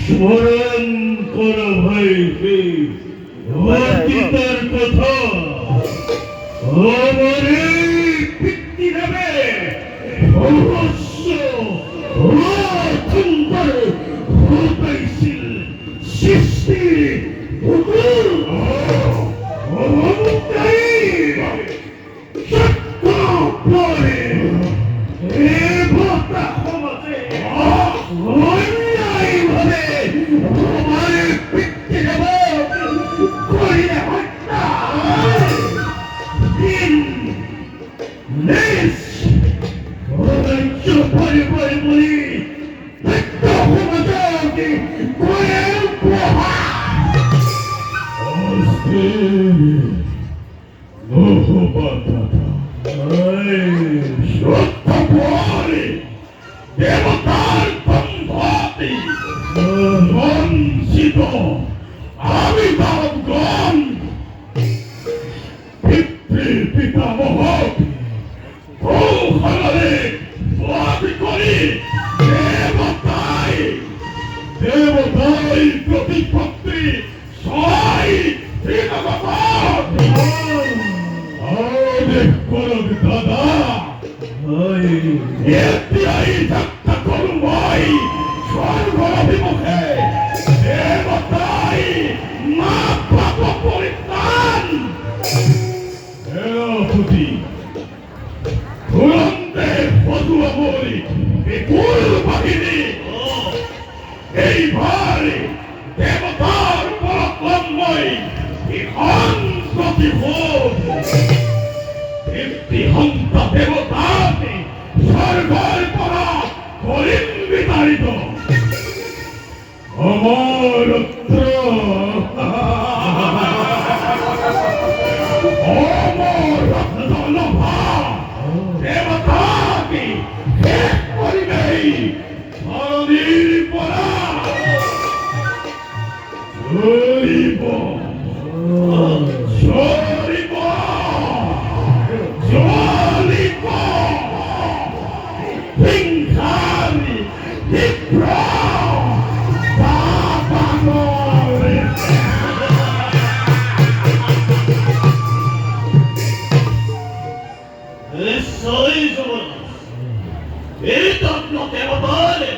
স্মরণ করো ভাই অতীতের কথা আমার পিতৃ দেবে অবশ্য চিন্তার হইছিল সৃষ্টি দেবতার বন্ধতে বঞ্চিত আমি বাবগণ পিতৃ পিতামহক প্রহরে বাদি করি দেবতাই প্রতিপত্তি সহায় দাদা এতিয়াই যাত্রা করুন ভাই স্বর্গ অভিমুখে দেবতাই মা পাপ পরিত্রাণ এরপতি তুরন্তে বধুয়া মরি বিপুল বাহিনী এইবার দেবতার পরাক্রমময় ইহান প্রতিভোগ হন্তা দেবতাতে স্বর্গের পরা করিম বিতাড়িত অমরত্র অমরত্নভা দেবতাকে শেষ করিবেই ধরণীর পরা জরিব জরিব জরিব হিংসারি বিপ্র বাবানরে নিশ্চয়ই জবন এই তত্ত্ব দেবতারে